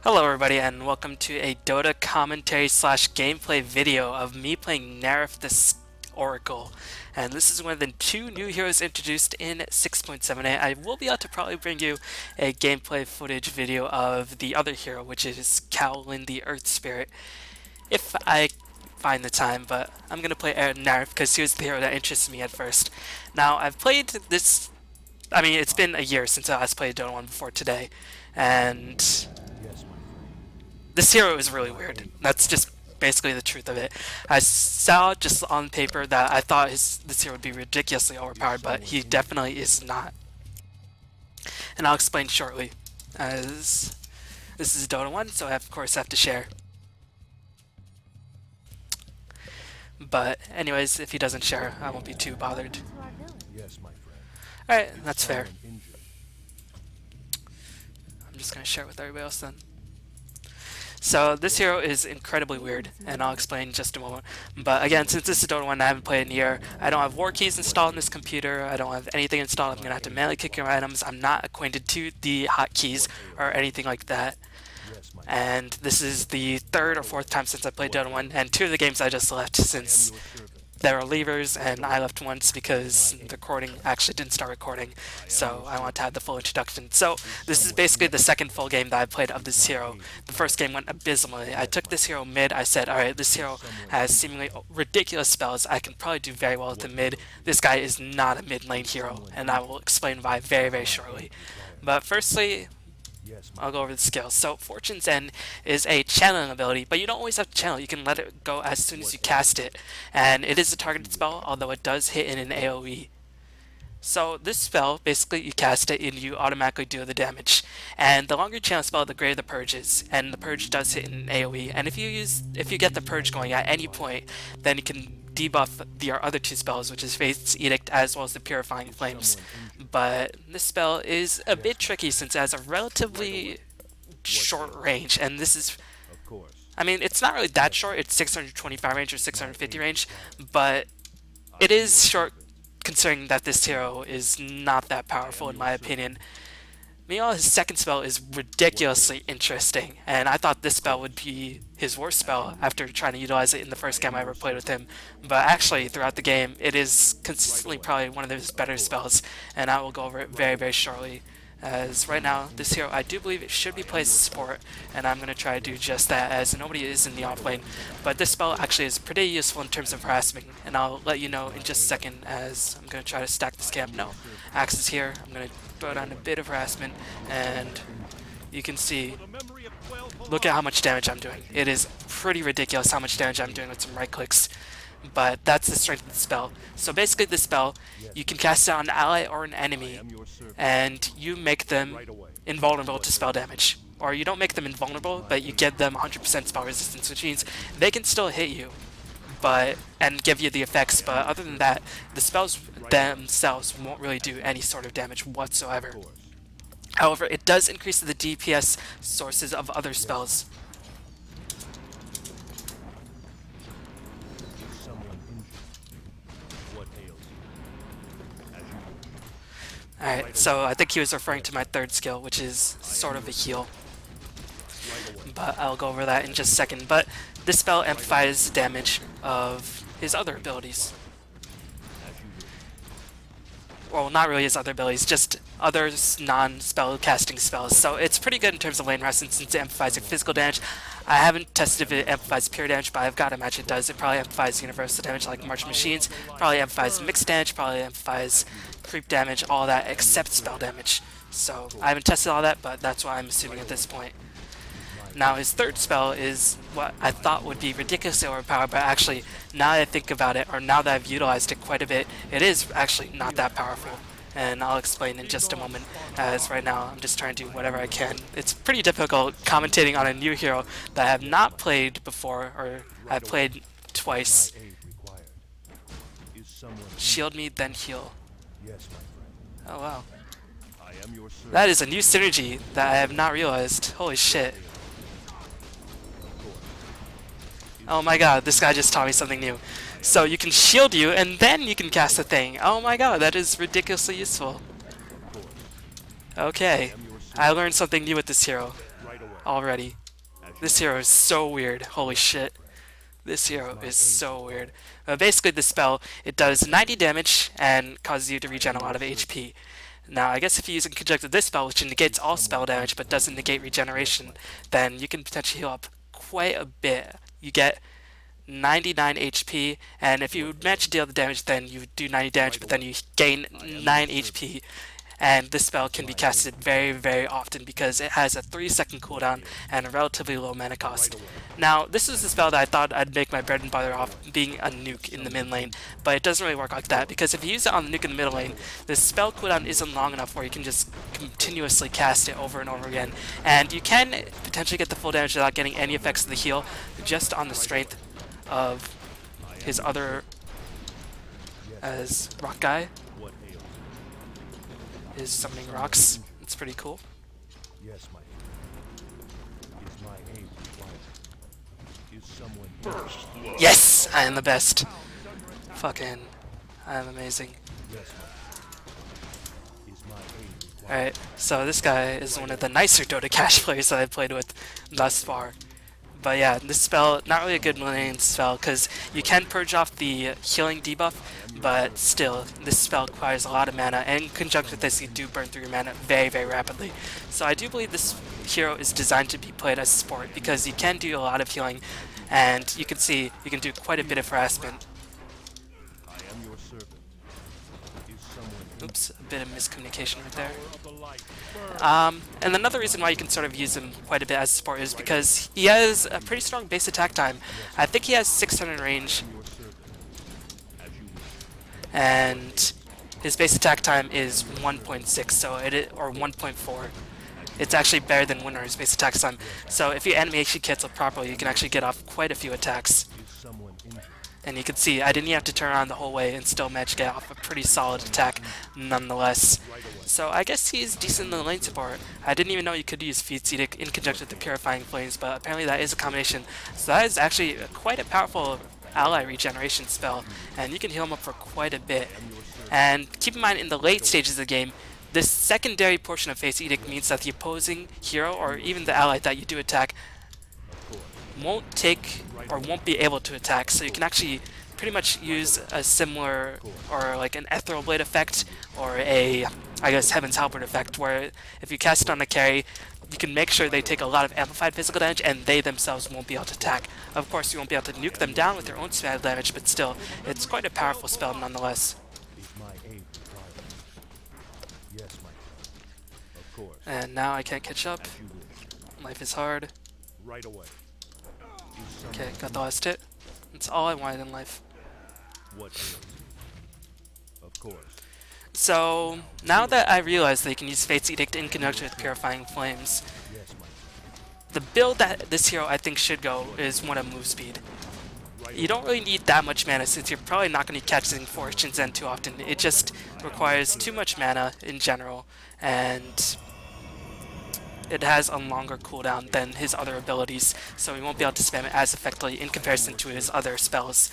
Hello everybody and welcome to a Dota commentary slash gameplay video of me playing Nerif the Oracle. And this is one of the two new heroes introduced in 6.78. I will be able to probably bring you a gameplay footage video of the other hero, which is Cowlin the Earth Spirit, if I find the time, but I'm going to play Nerif because he was the hero that interested me at first. Now, I've played this, it's been a year since I last played Dota 1 before today, and this hero is really weird. That's just basically the truth of it. I saw just on paper that I thought this hero would be ridiculously overpowered, but he definitely is not. And I'll explain shortly, as this is Dota 1, so I of course have to share. But anyways, if he doesn't share, I won't be too bothered. Alright, that's fair. I'm just going to share it with everybody else then. So this hero is incredibly weird, and I'll explain in just a moment. But again, since this is Dota 1, I haven't played in a year. I don't have war keys installed on this computer. I don't have anything installed. I'm going to have to manually kick your items. I'm not acquainted to the hotkeys or anything like that. And this is the third or fourth time since I played Dota 1, and two of the games I just left since there are levers, and I left once because the recording actually didn't start recording, so I want to have the full introduction. So this is basically the second full game that I played of this hero. The first game went abysmally. I took this hero mid. I said, alright, this hero has seemingly ridiculous spells. I can probably do very well with the mid. This guy is not a mid lane hero, and I will explain why very, very shortly. But firstly, I'll go over the skills. So Fortune's End is a channeling ability, but you don't always have to channel. You can let it go as soon as you cast it. And it is a targeted spell, although it does hit in an AoE. So this spell, basically you cast it and you automatically do the damage. And the longer you channel spell, the greater the purge is. And the purge does hit in an AoE. And if you get the purge going at any point, then you can debuff your other two spells, which is Faith's Edict as well as the Purifying Flames. But this spell is a bit tricky since it has a relatively short range, and this is, it's not really that short. It's 625 range or 650 range, but it is short considering that this hero is not that powerful in my opinion. Meanwhile, his second spell is ridiculously interesting, and I thought this spell would be his worst spell after trying to utilize it in the first game I ever played with him. But actually, throughout the game, it is consistently probably one of his better spells, and I will go over it very, very shortly. As right now, this hero, I do believe it should be placed as support, and I'm going to try to do just that, as nobody is in the off lane. But this spell actually is pretty useful in terms of harassment, and I'll let you know in just a second, as I'm going to try to stack this camp. No, Axe is here. I'm going to throw down a bit of harassment, and you can see, look at how much damage I'm doing. It is pretty ridiculous how much damage I'm doing with some right clicks. But that's the strength of the spell. So basically this spell, you can cast it on an ally or an enemy, and you make them invulnerable to spell damage. Or you don't make them invulnerable, but you give them 100% spell resistance, which means they can still hit you and give you the effects, but other than that, the spells themselves won't really do any sort of damage whatsoever. However, it does increase the DPS sources of other spells. Alright, so I think he was referring to my third skill, which is sort of a heal. But I'll go over that in just a second. But this spell amplifies the damage of his other abilities. Well, not really his other abilities, just other non-spell casting spells. So it's pretty good in terms of lane resistance since it amplifies your physical damage. I haven't tested if it amplifies pure damage, but I've got to imagine it does. It probably amplifies universal damage like March Machines, probably amplifies mixed damage, probably amplifies creep damage, all that except spell damage. So I haven't tested all that, but that's what I'm assuming at this point. Now his third spell is what I thought would be ridiculously overpowered, but actually now that I think about it, or now that I've utilized it quite a bit, it is actually not that powerful. And I'll explain in just a moment, as right now I'm just trying to do whatever I can. It's pretty difficult commentating on a new hero that I have not played before, or I've played twice. Shield me, then heal. Oh wow. That is a new synergy that I have not realized. Holy shit. Oh my god, this guy just taught me something new. So you can shield you, and then you can cast a thing. Oh my god, that is ridiculously useful. Okay, I learned something new with this hero. already. This hero is so weird. Holy shit. This hero is so weird. Basically, this spell, it does 90 damage and causes you to regen a lot of HP. Now, I guess if you use in conjunct with this spell, which negates all spell damage but doesn't negate regeneration, then you can potentially heal up quite a bit. You get 99 HP, and if you manage to deal the damage, then you do 90 damage, but then you gain 9 HP. And this spell can be casted very, very often because it has a 3-second cooldown and a relatively low mana cost. Now, this is the spell that I thought I'd make my bread and butter off being a nuke in the mid lane, but it doesn't really work like that because if you use it on the nuke in the middle lane, the spell cooldown isn't long enough where you can just continuously cast it over and over again. And you can potentially get the full damage without getting any effects of the heal just on the strength of his other as rock guy is summoning rocks. It's pretty cool. Yes, my is my aim required? Is someone Yes! I am the best. Fucking, I am amazing. Yes, my is my aim required? Alright, so this guy is one of the nicer Dota Cash players that I've played with thus far. But yeah, this spell, not really a good lane spell because you can purge off the healing debuff, but still, this spell requires a lot of mana, and in conjunction with this, you do burn through your mana very, very rapidly. So I do believe this hero is designed to be played as a support because you can do a lot of healing, and you can see you can do quite a bit of harassment. I am your servant. Is someone Oops, a bit of miscommunication right there. And another reason why you can sort of use him quite a bit as a support is because he has a pretty strong base attack time. I think he has 600 range, and his base attack time is 1.6, so or 1.4. It's actually better than Winner's base attack time. So if you animation cancel properly, you can actually get off quite a few attacks. is someone injured? And you can see I didn't even have to turn around the whole way and still manage to get off a pretty solid attack nonetheless. So I guess he's decent in the lane support. I didn't even know you could use Feed's Edict in conjunction with the Purifying Flames, but apparently that is a combination. So that is actually quite a powerful ally regeneration spell, and you can heal him up for quite a bit. And keep in mind, in the late stages of the game, this secondary portion of Fate's Edict means that the opposing hero, or even the ally that you do attack, won't take or won't be able to attack, so you can actually pretty much use a similar, or like an Ethereal Blade effect, or a, I guess, Heaven's Halberd effect, where if you cast it on a carry, you can make sure they take a lot of amplified physical damage and they themselves won't be able to attack. Of course, you won't be able to nuke them down with your own spell damage, but still, it's quite a powerful spell nonetheless. Is my aim required? Yes, my son. Of course. And now I can't catch up. As you wish. Life is hard. Right away. Is someone Okay, got the last hit. That's all I wanted in life. what ails you? Of course. So, now that I realize that you can use Fate's Edict in conjunction with Purifying Flames, Yes, my the build that this hero I think should go is one of move speed. You don't really need that much mana since you're probably not going to be catching Fortune Zen too often. It just requires too much mana in general, and it has a longer cooldown than his other abilities, so he won't be able to spam it as effectively in comparison to his other spells.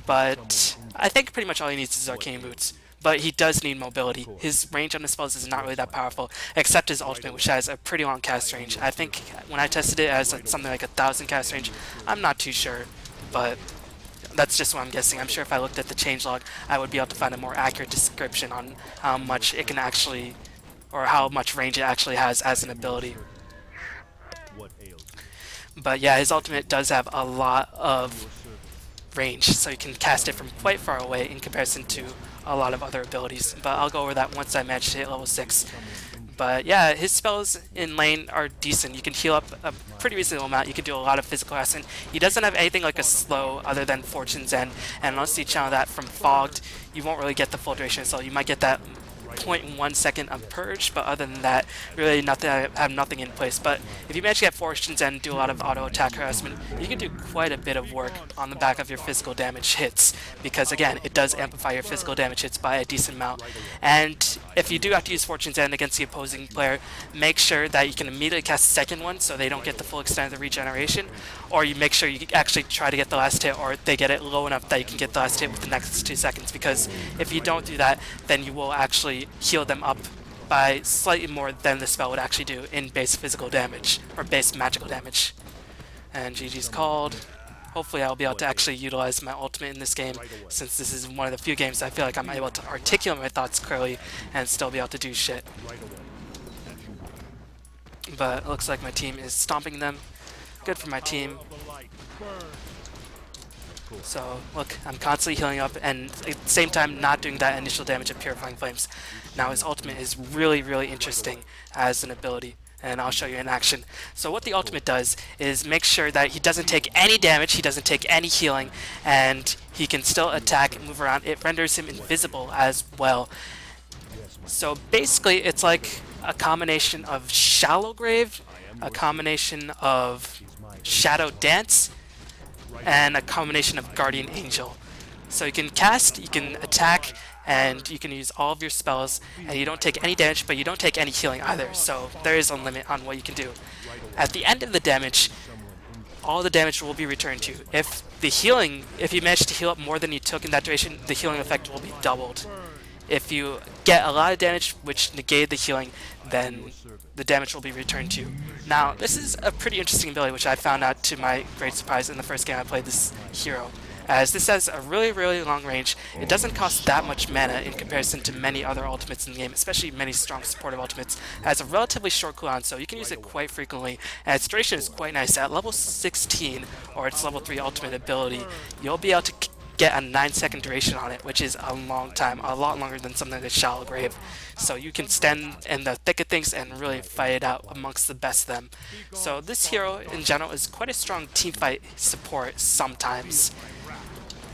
But I think pretty much all he needs is Arcane Boots. But he does need mobility. His range on his spells is not really that powerful, except his ultimate, which has a pretty long cast range. I think when I tested it as something like 1,000 cast range, I'm not too sure, but that's just what I'm guessing. I'm sure if I looked at the changelog, I would be able to find a more accurate description on how much it can actually, or how much range it actually has as an ability. what ails you? But yeah, his ultimate does have a lot of range, so you can cast it from quite far away in comparison to a lot of other abilities. But I'll go over that once I manage to hit level 6. But yeah, his spells in lane are decent. You can heal up a pretty reasonable amount. You can do a lot of physical harassment. He doesn't have anything like a slow other than Fortune's End, and unless you channel that from Fogged, you won't really get the full duration. So you might get that 0.1 second of Purge, but other than that, really nothing. I have nothing in place. But if you manage to get Fortune's End and do a lot of auto attack harassment, you can do quite a bit of work on the back of your physical damage hits, because again, it does amplify your physical damage hits by a decent amount. And if you do have to use Fortune's End against the opposing player, make sure that you can immediately cast the second one so they don't get the full extent of the regeneration, or you make sure you actually try to get the last hit, or they get it low enough that you can get the last hit with the next 2 seconds, because if you don't do that, then you will actually heal them up by slightly more than the spell would actually do in base physical damage, or base magical damage. And GG's called. Hopefully I'll be able to actually utilize my ultimate in this game, since this is one of the few games I feel like I'm able to articulate my thoughts clearly and still be able to do shit. But it looks like my team is stomping them. Good for my team. So, look, I'm constantly healing up and at the same time not doing that initial damage of Purifying Flames. Now his ultimate is really, really interesting as an ability, and I'll show you in action. So what the ultimate does is make sure that he doesn't take any damage, he doesn't take any healing, and he can still attack and move around. It renders him invisible as well. So basically it's like a combination of Shallow Grave, a combination of Shadow Dance, and a combination of Guardian Angel. So you can cast, you can attack, and you can use all of your spells, and you don't take any damage, but you don't take any healing either, so there is a limit on what you can do. At the end of the damage, all the damage will be returned to you. If you manage to heal up more than you took in that duration, the healing effect will be doubled. If you get a lot of damage, which negated the healing, then the damage will be returned to you. Now, this is a pretty interesting ability, which I found out to my great surprise in the first game I played this hero. As this has a really, really long range. It doesn't cost that much mana in comparison to many other ultimates in the game, especially many strong supportive ultimates. It has a relatively short cooldown, so you can use it quite frequently, and its duration is quite nice. At level 16, or its level 3 ultimate ability, you'll be able to get a 9-second duration on it, which is a long time, a lot longer than something like Shallow Grave. So you can stand in the thick of things and really fight it out amongst the best of them. So this hero in general is quite a strong teamfight support sometimes,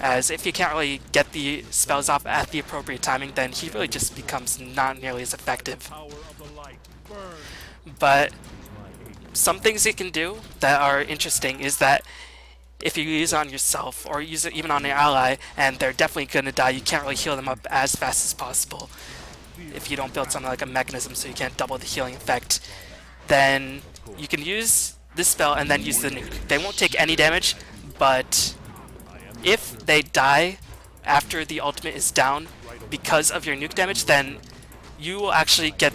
as if you can't really get the spells off at the appropriate timing, then he really just becomes not nearly as effective. But some things he can do that are interesting is that if you use it on yourself, or use it even on your ally, and they're definitely going to die, you can't really heal them up as fast as possible. If you don't build something like a mechanism so you can't double the healing effect, then you can use this spell and then use the nuke. They won't take any damage, but if they die after the ultimate is down because of your nuke damage, then you will actually get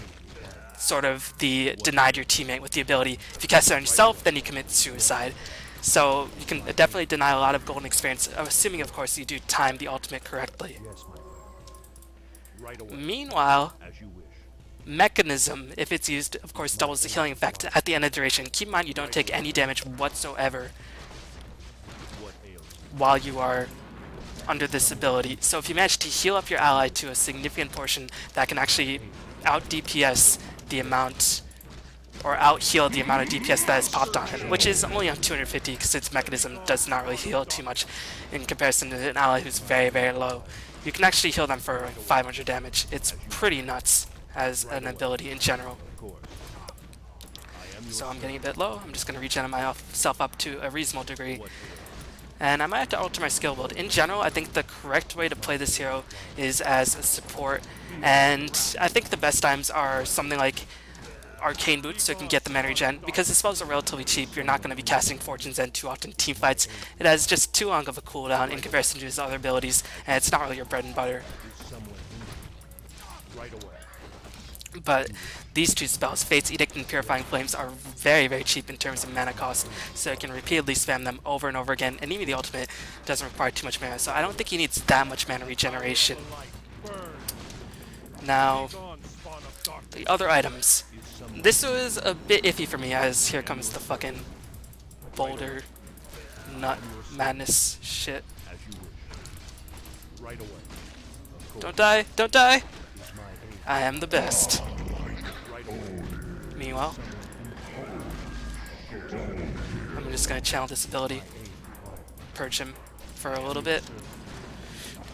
sort of the denied your teammate with the ability. If you cast it on yourself, then you commit suicide. So you can definitely deny a lot of golden experience, assuming of course you do time the ultimate correctly. Meanwhile, mechanism, if it's used, of course doubles the healing effect at the end of the duration. Keep in mind you don't take any damage whatsoever while you are under this ability. So if you manage to heal up your ally to a significant portion, that can actually out DPS the amount, or out heal the amount of DPS that is popped on him, which is only on 250 because its mechanism does not really heal too much in comparison to an ally who's very, very low. You can actually heal them for like 500 damage. It's pretty nuts as an ability in general. So I'm getting a bit low. I'm just going to regen myself up to a reasonable degree. And I might have to alter my skill build. In general, I think the correct way to play this hero is as a support, and I think the best times are something like Arcane Boots, so you can get the mana regen. Because the spells are relatively cheap, you're not going to be casting Fortune's End too often in teamfights. It has just too long of a cooldown in comparison to his other abilities, and it's not really your bread and butter. But these two spells, Fate's Edict and Purifying Flames, are very, very cheap in terms of mana cost, so you can repeatedly spam them over and over again, and even the ultimate doesn't require too much mana, so I don't think he needs that much mana regeneration. Now, the other items. This was a bit iffy for me, as here comes the fucking boulder nut madness shit. Don't die! Don't die! I am the best. Meanwhile, I'm just gonna channel this ability, purge him for a little bit.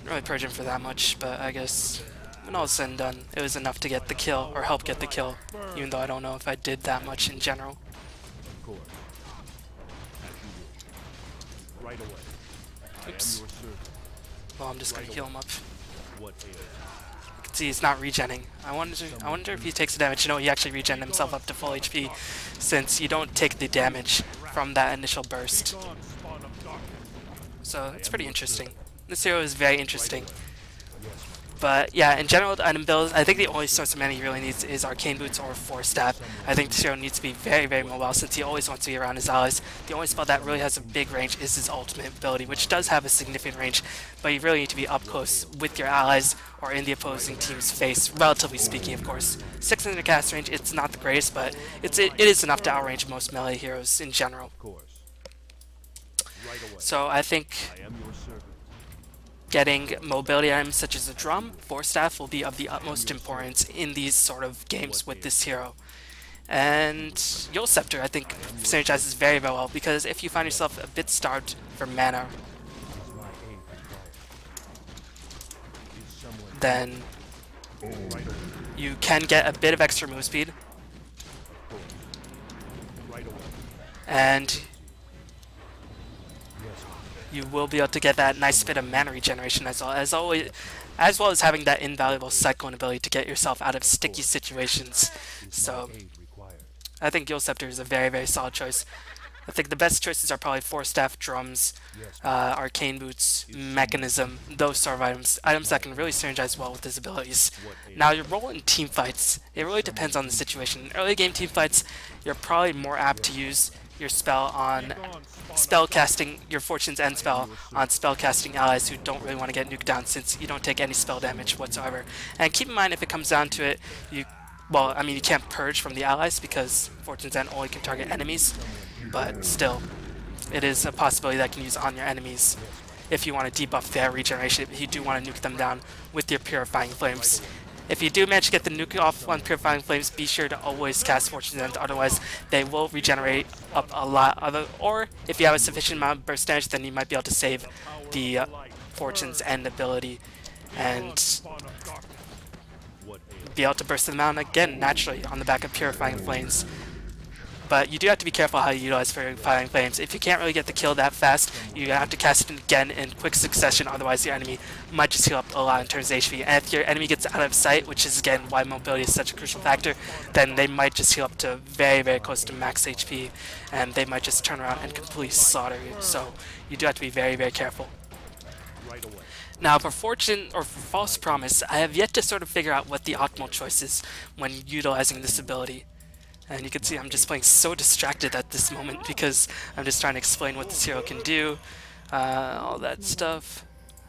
Don't really purge him for that much, but I guess when all is said and done, it was enough to get the kill, or help get the kill, even though I don't know if I did that much in general. Oops. Well, I'm just gonna heal him up. You can see he's not regenning. I wonder if he takes the damage. You know, he actually regen himself up to full HP, since you don't take the damage from that initial burst. So it's pretty interesting. This hero is very interesting. But yeah, in general, the item builds, I think the only source of mana he really needs is Arcane Boots or Force Staff. I think this hero needs to be very, very mobile since he always wants to be around his allies. The only spell that really has a big range is his ultimate ability, which does have a significant range, but you really need to be up close with your allies or in the opposing team's face, relatively speaking, of course. 600 cast range, it's not the greatest, but it is enough to outrange most melee heroes in general. So I think getting mobility items such as a drum, Force Staff will be of the utmost importance in these sort of games with this hero. And Yule Scepter, I think, synergizes very, very well, because if you find yourself a bit starved for mana, then you can get a bit of extra move speed, and you will be able to get that nice bit of mana regeneration as well as having that invaluable cyclone ability to get yourself out of sticky situations. So I think Yule Scepter is a very, very solid choice. I think the best choices are probably Force Staff, Drums, Arcane Boots, Mechanism, those sort of items that can really synergize well with his abilities. Now, your role in team fights, it really depends on the situation. In early game team fights, you're probably more apt to use your spell on spell casting, your Fortune's End spell on spell casting allies who don't really want to get nuked down, since you don't take any spell damage whatsoever. And keep in mind, if it comes down to it, you can't purge from the allies because Fortune's End only can target enemies, but still, it is a possibility that you can use on your enemies if you want to debuff their regeneration, if you do want to nuke them down with your Purifying Flames. If you do manage to get the nuke off on Purifying Flames, be sure to always cast Fortune's End, otherwise they will regenerate up a lot. Or if you have a sufficient amount of burst damage, then you might be able to save the Fortune's End ability and be able to burst them out again naturally on the back of Purifying Flames. But you do have to be careful how you utilize Purifying Flames. If you can't really get the kill that fast, you have to cast it again in quick succession, otherwise your enemy might just heal up a lot in terms of HP. And if your enemy gets out of sight, which is again why mobility is such a crucial factor, then they might just heal up to very, very close to max HP, and they might just turn around and completely slaughter you. So you do have to be very, very careful. Now, for Fortune or for False Promise, I have yet to sort of figure out what the optimal choice is when utilizing this ability. And you can see I'm just playing so distracted at this moment because I'm just trying to explain what this hero can do, all that stuff.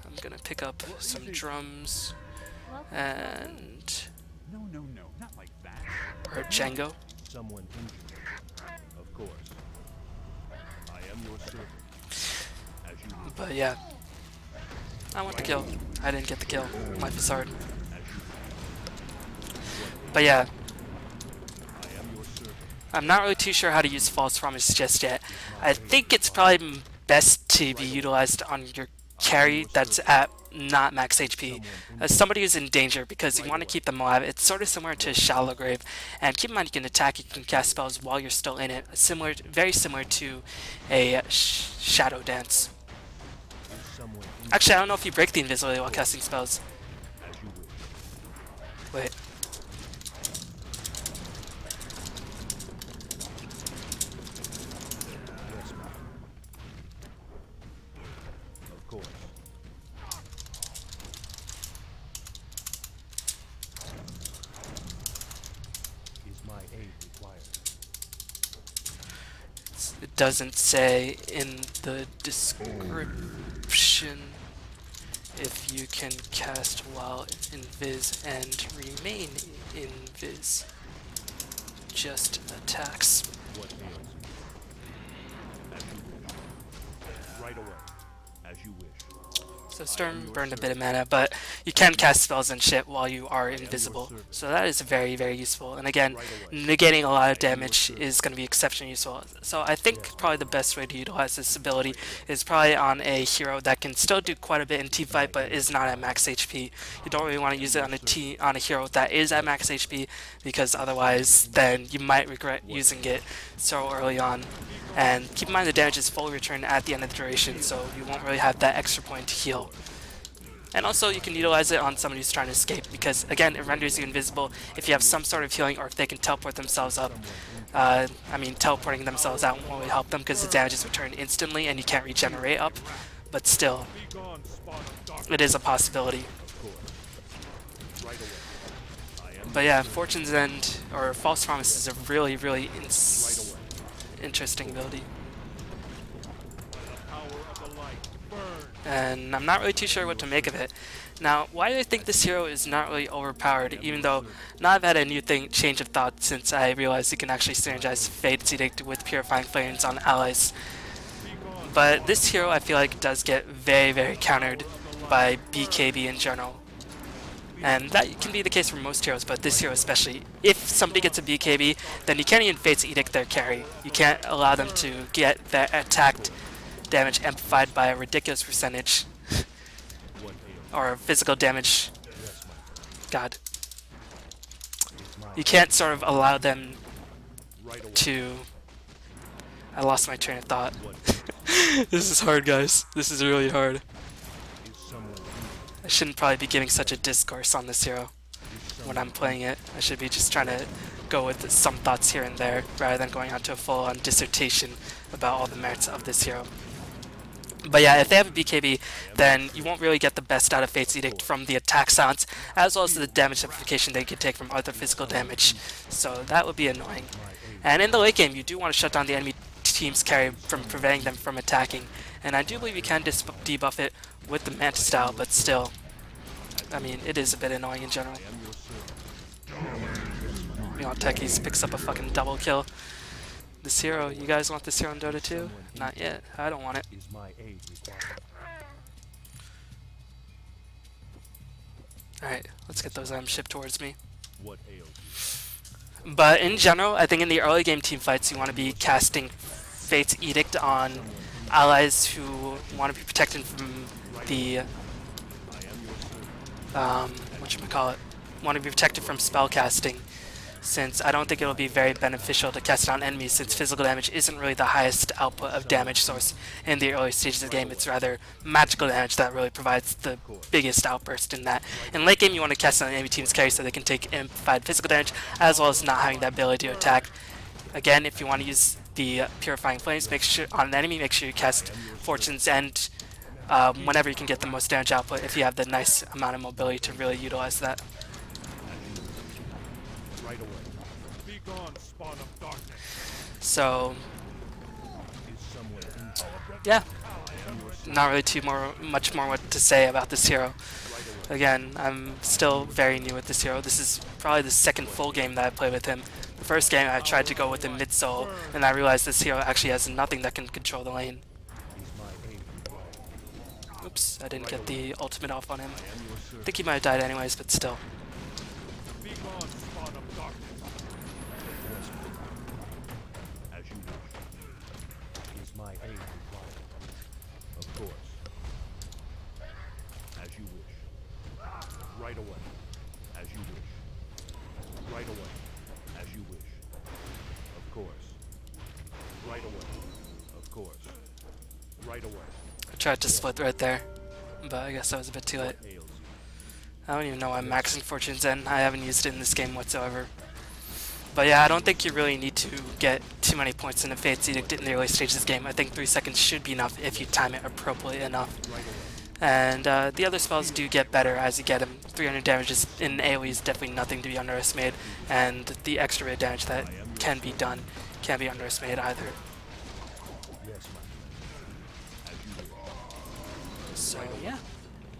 I'm gonna pick up some drums and or Django. Someone injured. Of course. I am your servant. As you wish. But yeah, I want the kill. I didn't get the kill. Life is hard. But yeah, I'm not really too sure how to use False Promise just yet. I think it's probably best to be utilized on your carry that's at not max HP. As somebody who's in danger, because you want to keep them alive. It's sort of similar to Shallow Grave. And keep in mind, you can attack, you can cast spells while you're still in it. Very similar to a Shadow Dance. Actually, I don't know if you break the invisibility while casting spells. Wait. It doesn't say in the description if you can cast while invis and remain invis. Just attacks. Right away. As you wish. So Sturm burned a bit of mana, but you can cast spells and shit while you are invisible. So that is very, very useful. And again, negating a lot of damage is going to be exceptionally useful. So I think probably the best way to utilize this ability is probably on a hero that can still do quite a bit in team fight, but is not at max HP. You don't really want to use it on a hero that is at max HP, because otherwise then you might regret using it so early on. And keep in mind the damage is fully returned at the end of the duration, so you won't really have that extra point to heal. And also you can utilize it on someone who's trying to escape, because again, it renders you invisible if you have some sort of healing, or if they can teleport themselves up. Teleporting themselves out won't really help them because the damage is returned instantly and you can't regenerate up, but still, it is a possibility. But yeah, Fortune's End, or False Promise, is a really, really interesting ability. And I'm not really too sure what to make of it. Now, why do I think this hero is not really overpowered, even though now I've had a new change of thought since I realized you can actually synergize Fate's Edict with Purifying Flames on allies. But this hero, I feel like, does get very, very countered by BKB in general. And that can be the case for most heroes, but this hero especially. If somebody gets a BKB, then you can't even Fate's Edict their carry. You can't allow them to get their attacked damage amplified by a ridiculous percentage. Or physical damage. God. You can't sort of allow them to... I lost my train of thought. This is hard, guys. This is really hard. I shouldn't probably be giving such a discourse on this hero when I'm playing it. I should be just trying to go with some thoughts here and there, rather than going on to a full-on dissertation about all the merits of this hero. But yeah, if they have a BKB, then you won't really get the best out of Fate's Edict from the attack silence, as well as the damage amplification they could take from other physical damage. So that would be annoying. And in the late game, you do want to shut down the enemy team's carry from preventing them from attacking. And I do believe you can debuff it with the Manta style, but still, I mean, it is a bit annoying in general. Meanwhile, Techies picks up a fucking double kill. This hero, you guys want this hero in Dota 2? Not yet. I don't want it. Alright, let's get those items shipped towards me. But in general, I think in the early game team fights, you want to be casting Fate's Edict on allies who want to be protected from the whatchamacallit, want to be protected from spell casting, since I don't think it'll be very beneficial to cast it on enemies, since physical damage isn't really the highest output of damage source in the early stages of the game. It's rather magical damage that really provides the biggest outburst in that. In late game, you want to cast it on enemy team's carry so they can take amplified physical damage, as well as not having that ability to attack. Again, if you want to use the Purifying Flames, make sure on an enemy, make sure you cast Fortune's End whenever you can get the most damage output, if you have the nice amount of mobility to really utilize that. So, yeah, not really much more what to say about this hero. Again, I'm still very new with this hero. This is probably the second full game that I played with him. The first game I tried to go with him mid-solo, and I realized this hero actually has nothing that can control the lane. Oops, I didn't get the ultimate off on him. I think he might have died anyways, but still. Right away, as you wish. Right away, as you wish. Of course. Right away, of course. Right away. I tried to split right there, but I guess I was a bit too late. I don't even know why I'm maxing Fortune's End. I haven't used it in this game whatsoever. But yeah, I don't think you really need to get too many points in a Fate's Edict in the early stages of this game. I think 3 seconds should be enough if you time it appropriately enough. And the other spells do get better as you get them. 300 damage in AoE is definitely nothing to be underestimated, and the extra rate damage that can be done can't be underestimated either. So yeah,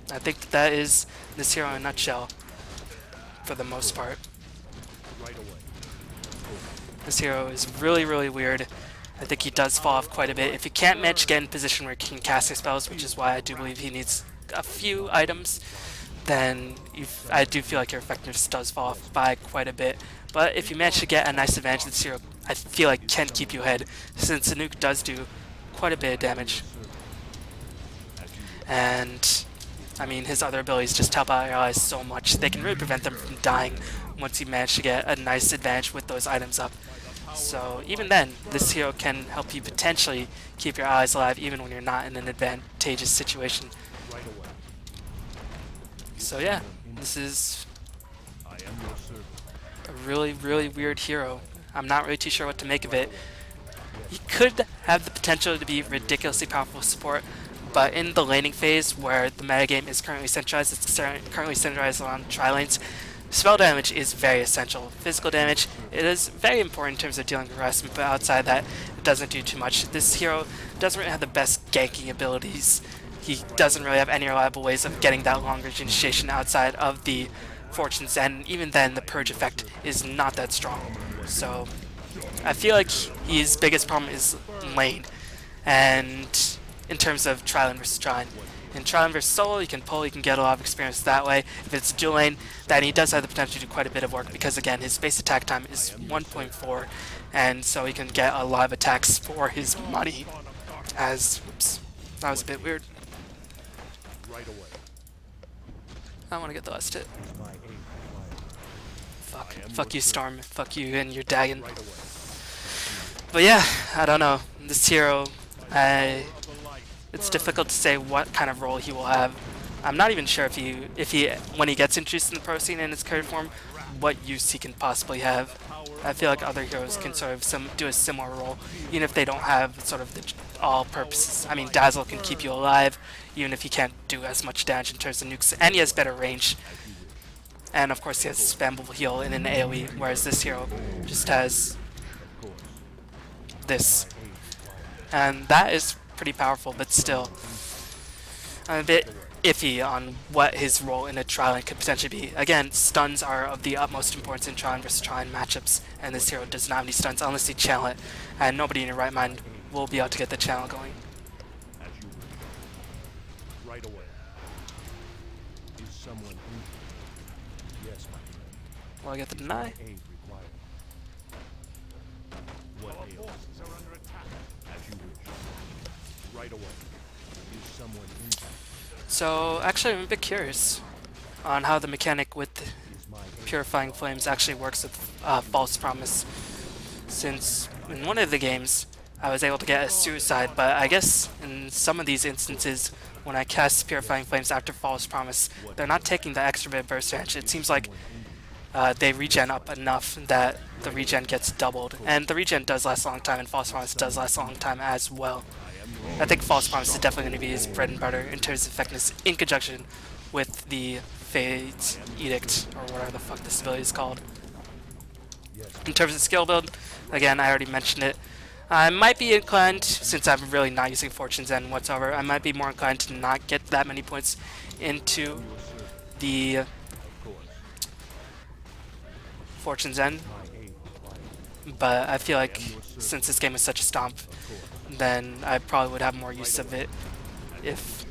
I think that is this hero in a nutshell, for the most part. This hero is really, really weird. I think he does fall off quite a bit. If you can't manage to get in position where he can cast his spells, which is why I do believe he needs a few items, then I do feel like your effectiveness does fall off by quite a bit. But if you manage to get a nice advantage, this hero, I feel like, can keep you ahead, since the nuke does do quite a bit of damage. And, I mean, his other abilities just help out your allies so much. They can really prevent them from dying once you manage to get a nice advantage with those items up. So even then, this hero can help you potentially keep your allies alive even when you're not in an advantageous situation. So yeah, this is a really, really weird hero. I'm not really too sure what to make of it. He could have the potential to be ridiculously powerful support, but in the laning phase where the metagame is currently centralized, it's currently centralized on tri-lanes, spell damage is very essential. Physical damage, it is very important in terms of dealing with harassment, but outside that, it doesn't do too much. This hero doesn't really have the best ganking abilities. He doesn't really have any reliable ways of getting that long-range initiation outside of the Fortunes, and even then, the Purge effect is not that strong. So, I feel like his biggest problem is lane, and in terms of tri-lane versus tri-lane. In tri-lane versus solo, you can pull, you can get a lot of experience that way. If it's dual lane, then he does have the potential to do quite a bit of work, because again, his base attack time is 1.4, and so he can get a lot of attacks for his money. Oops, that was a bit weird. I want to get the last hit. Fuck you, Storm. Fuck you and your Dagon. But yeah, I don't know. This hero, it's difficult to say what kind of role he will have. I'm not even sure if he when he gets introduced in the pro scene in his current form, what use he can possibly have. I feel like other heroes can sort of do a similar role, even if they don't have sort of the all purposes. I mean, Dazzle can keep you alive, even if he can't do as much damage in terms of nukes, and he has better range. And of course he has spammable heal in an AoE, whereas this hero just has this. And that is pretty powerful, but still, I'm a bit iffy on what his role in a tri-lane could potentially be. Again, stuns are of the utmost importance in tri-lane versus tri-lane matchups, and this hero does not have any stuns unless you channel it, and nobody in your right mind will be able to get the channel going. Right away. Is someone injured? Yes, my friend. Well, I get the deny. Aid required. What ails? Are under attack. As you wish. Right away. Is someone injured? So, actually, I'm a bit curious on how the mechanic with Purifying Flames actually works with False Promise, since in one of the games I was able to get a suicide, but I guess in some of these instances when I cast Purifying Flames after False Promise, they're not taking the extra bit of burst damage. It seems like they regen up enough that the regen gets doubled, and the regen does last a long time, and False Promise does last a long time as well. I think False Promise is definitely going to be his bread and butter in terms of effectiveness in conjunction with the Fate's Edict, or whatever the fuck this ability is called. In terms of skill build, again, I already mentioned it. I might be inclined, since I'm really not using Fortune's End whatsoever, I might be more inclined to not get that many points into the Fortune's End. But I feel like since this game is such a stomp, then I probably would have more use of it if...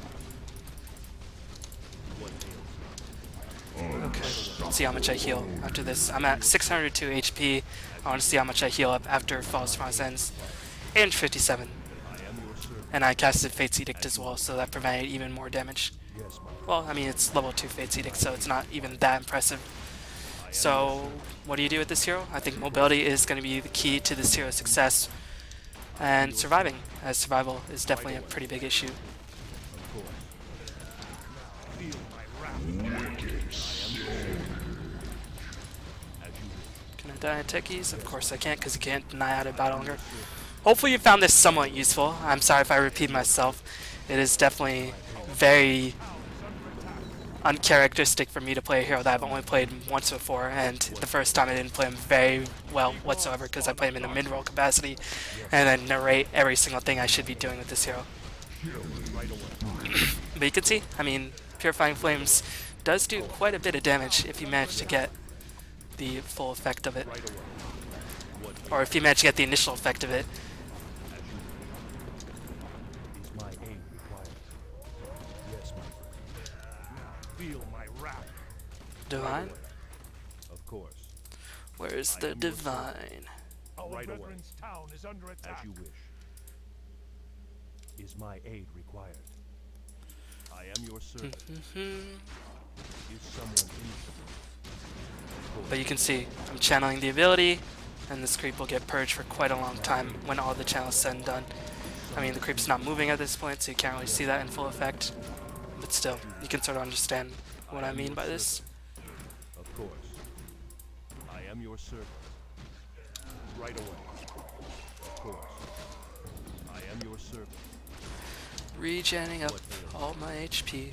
Okay, let's see how much I heal after this. I'm at 602 HP. I want to see how much I heal up after False Promise ends. 857. And I casted Fate's Edict as well, so that prevented even more damage. Well, I mean, it's level 2 Fate's Edict, so it's not even that impressive. So, what do you do with this hero? I think mobility is going to be the key to this hero's success. And surviving, as survival is definitely a pretty big issue. Can I die at techies? Of course I can't, because you can't deny out of battle hunger. Hopefully you found this somewhat useful. I'm sorry if I repeat myself. It is definitely very uncharacteristic for me to play a hero that I've only played once before, and the first time I didn't play him very well whatsoever because I play him in a mid-roll capacity and then narrate every single thing I should be doing with this hero. But you can see, I mean, Purifying Flames does do quite a bit of damage if you manage to get the full effect of it. Or if you manage to get the initial effect of it. Divine? Of course. Where's the divine? Right away. Town is under attack. As you wish. Is my aid required? I am your servant. Is someone injured? But you can see, I'm channeling the ability, and this creep will get purged for quite a long time when all the channels said and done. I mean, the creep's not moving at this point, so you can't really see that in full effect. But still, you can sort of understand what I mean by this. Of course. I am your servant. Right away. Of course. I am your servant. regenning up all my HP.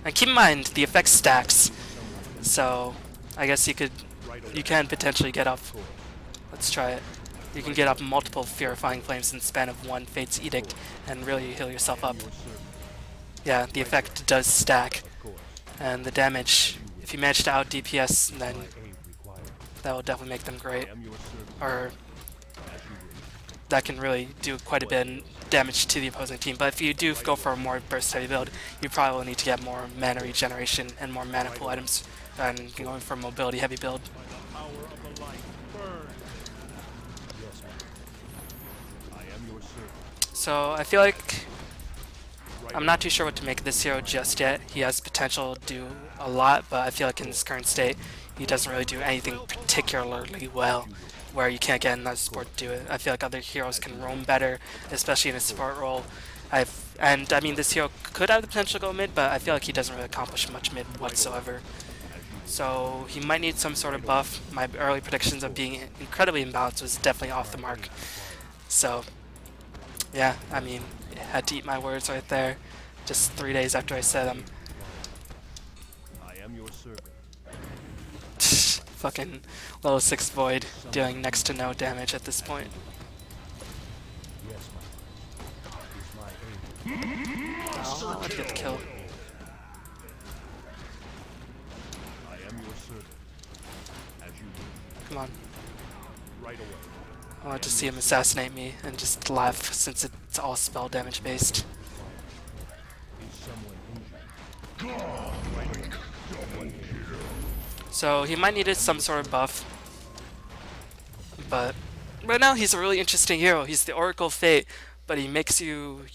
And keep in mind, the effect stacks, so I guess you can potentially get up. Let's try it. You can get up multiple Purifying Flames in the span of one Fate's Edict and really heal yourself up. Yeah, the effect does stack. And the damage, if you manage to out DPS, then that will definitely make them great. Or that can really do quite a bit of damage to the opposing team. But if you do go for a more burst heavy build, you probably will need to get more mana regeneration and more mana pool items than going for a mobility heavy build. So I feel like I'm not too sure what to make of this hero just yet. He has potential to do a lot, but I feel like in his current state, he doesn't really do anything particularly well, where you can't get another support to do it. I feel like other heroes can roam better, especially in a support role. I mean, this hero could have the potential to go mid, but I feel like he doesn't really accomplish much mid whatsoever. So he might need some sort of buff. My early predictions of being incredibly imbalanced was definitely off the mark. So yeah, I mean, I had to eat my words right there, just 3 days after I said them. I am your servant. Fucking level 6 Void, dealing next to no damage at this point. Oh, I'd get the kill. I am your servant. As you wish. Come on. Right away. I want to see him assassinate me and just laugh since it's all spell damage based. Is someone injured? Right away. So he might need some sort of buff. But right now he's a really interesting hero. He's the Oracle of Fate, but he makes you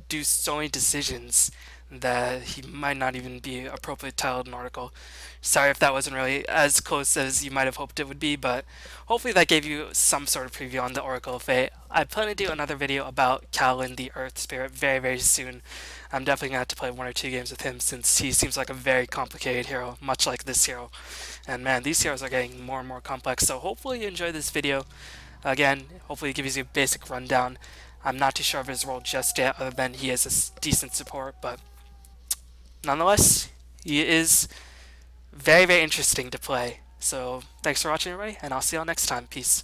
do so many decisions that he might not even be appropriately titled an Oracle. Sorry if that wasn't really as close as you might have hoped it would be, but hopefully that gave you some sort of preview on the Oracle of Fate. I plan to do another video about Kalin, the Earth Spirit, very, very soon. I'm definitely going to have to play 1 or 2 games with him since he seems like a very complicated hero, much like this hero. And man, these heroes are getting more and more complex, so hopefully you enjoyed this video. Again, hopefully it gives you a basic rundown. I'm not too sure of his role just yet, other than he is a decent support, but nonetheless, he is very, very interesting to play. So thanks for watching, everybody, and I'll see y'all next time. Peace.